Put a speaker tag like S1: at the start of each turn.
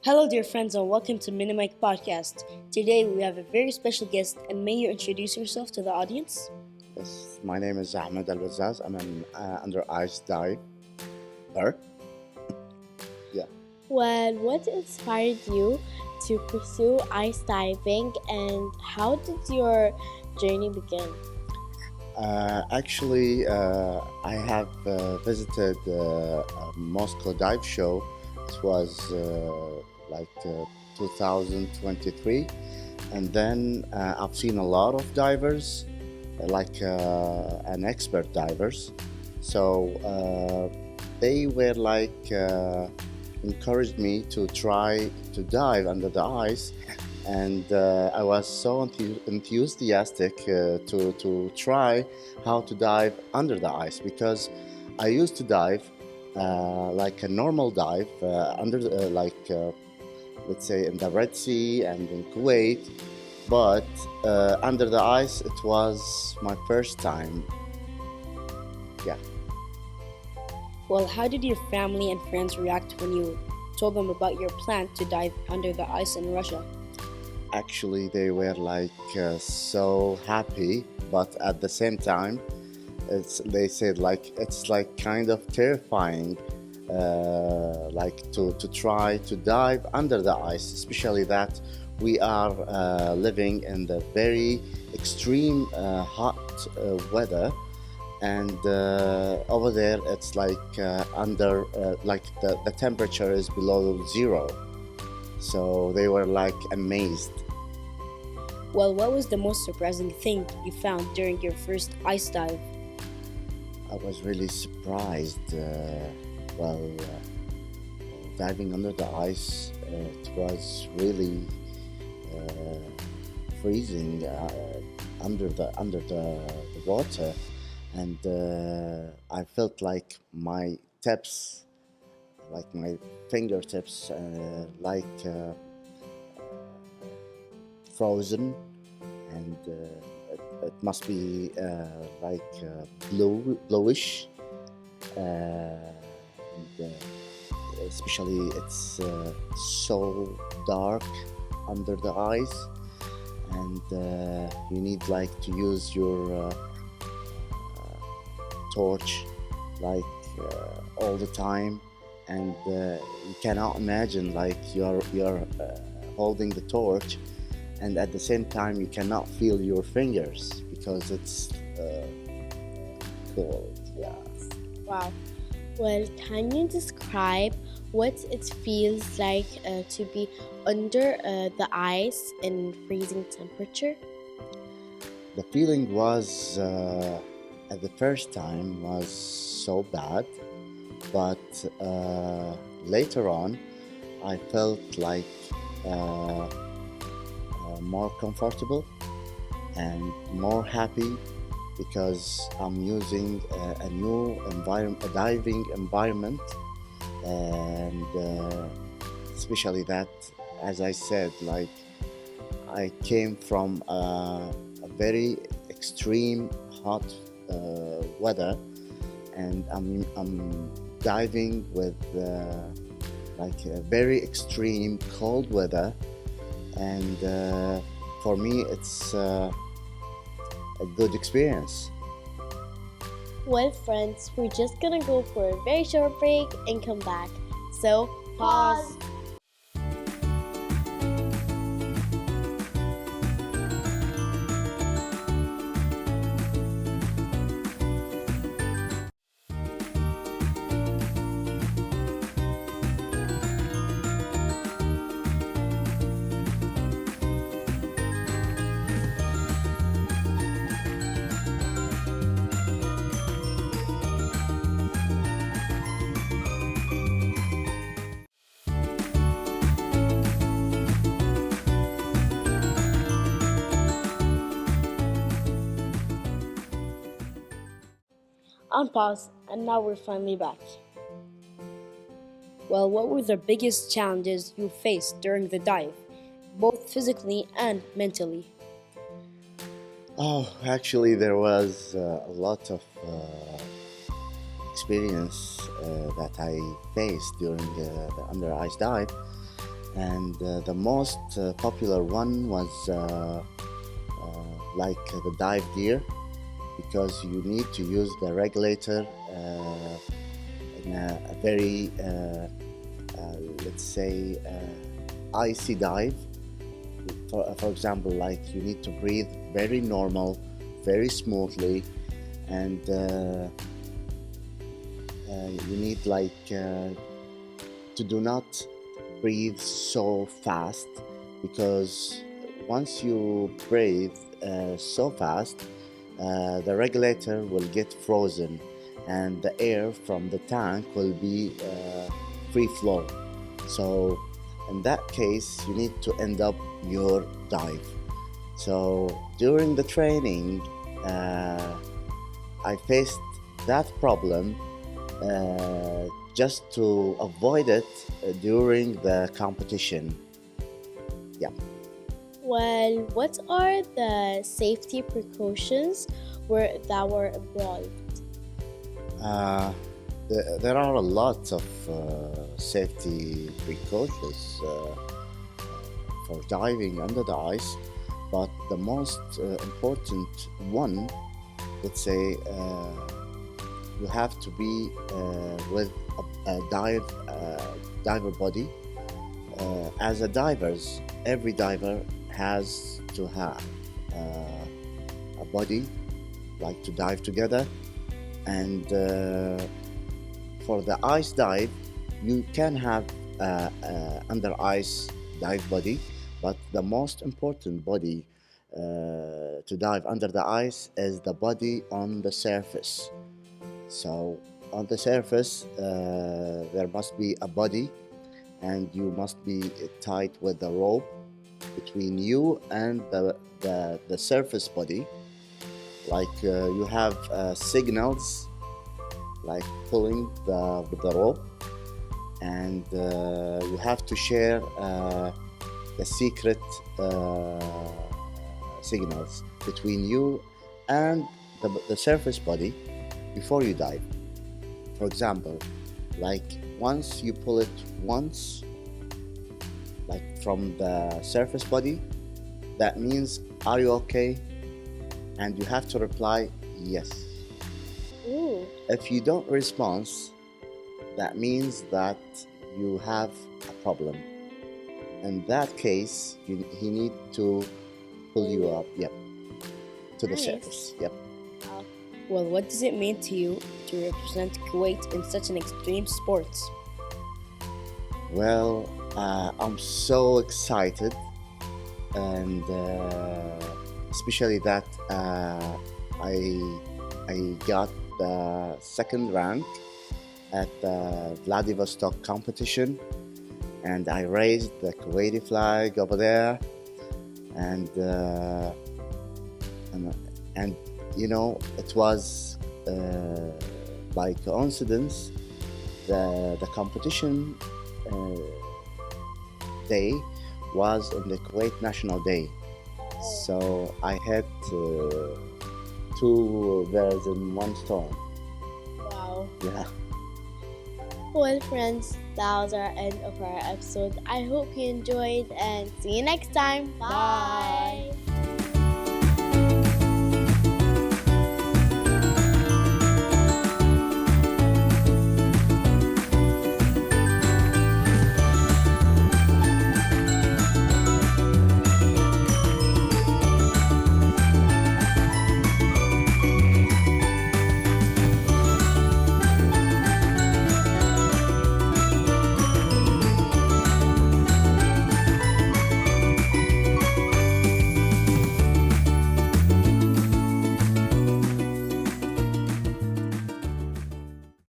S1: Hello, dear friends, and welcome to Mini Mic Podcast. Today we have a very special guest, and may you introduce yourself to the audience?
S2: Yes, my name is Ahmad Albazzaz. I'm an under ice diver. Yeah.
S3: Well, what inspired you to pursue ice diving and how did your journey begin?
S2: I have visited a Moscow dive show. It was 2023, and then I've seen a lot of divers, an expert divers. So they were encouraged me to try to dive under the ice, and I was so enthusiastic to try how to dive under the ice, because I used to dive like a normal dive under let's say in the Red Sea and in Kuwait, but under the ice it was my first time. Yeah.
S1: Well, how did your family and friends react when you told them about your plan to dive under the ice in Russia?
S2: Actually, they were so happy, but at the same time, they said it's kind of terrifying, to try to dive under the ice, especially that we are living in the very extreme hot weather, and over there it's the temperature is below zero. So they were amazed.
S1: Well, what was the most surprising thing you found during your first ice dive?
S2: I was really surprised. Diving under the ice, it was really freezing under the water, and I felt like my tips, my fingertips, frozen, and it must be bluish, and especially it's so dark under the ice, and you need to use your torch all the time, and you cannot imagine you're holding the torch, and at the same time you cannot feel your fingers because it's cold. Yeah.
S3: Wow. Well, can you describe what it feels like to be under the ice in freezing temperature?
S2: The feeling was at the first time was so bad, but later on I felt more comfortable and more happy, because I'm using a new diving environment, and especially that, as I said, I came from a very extreme hot weather, and I'm diving with a very extreme cold weather, and for me it's a good experience.
S3: Well, friends, we're just gonna go for a very short break and come back. So, pause.
S1: On pause, and now we're finally back. Well, what were the biggest challenges you faced during the dive, both physically and mentally?
S2: Oh, actually, there was a lot of experience that I faced during the under ice dive, and the most popular one was like the dive gear, because you need to use the regulator in a very let's say icy dive. For example, like you need to breathe very normal, very smoothly, and you need like to do not breathe so fast, because once you breathe so fast, the regulator will get frozen and the air from the tank will be free flow. So in that case, you need to end up your dive. So during the training, I faced that problem just to avoid it during the competition. Yeah.
S3: Well, what are the safety precautions that were involved?
S2: There are a lot of safety precautions for diving under the ice, but the most important one, let's say, you have to be with a diver body. As a divers, every diver has to have a body, like to dive together. And for the ice dive, you can have under ice dive body, but the most important body to dive under the ice is the body on the surface. So on the surface, there must be a body, and you must be tied with a rope between you and the surface body. Like you have signals, like pulling the rope, and you have to share the secret signals between you and the surface body before you dive. For example, like once you pull it once, like from the surface body, that means, are you okay? And you have to reply yes.
S3: Ooh.
S2: If you don't respond, that means that you have a problem. In that case, he need to pull you up, yep, to the
S3: Nice.
S2: surface, yep.
S1: Well, what does it mean to you to represent Kuwait in such an extreme sport?
S2: Well, I'm so excited, and especially that I got the second rank at the Vladivostok competition, and I raised the Kuwaiti flag over there, and you know, it was by coincidence the competition day was on the Kuwait National Day. So I had two birds in one stone.
S3: Wow.
S2: Yeah.
S3: Well, friends, that was our end of our episode. I hope you enjoyed, and see you next time. Bye.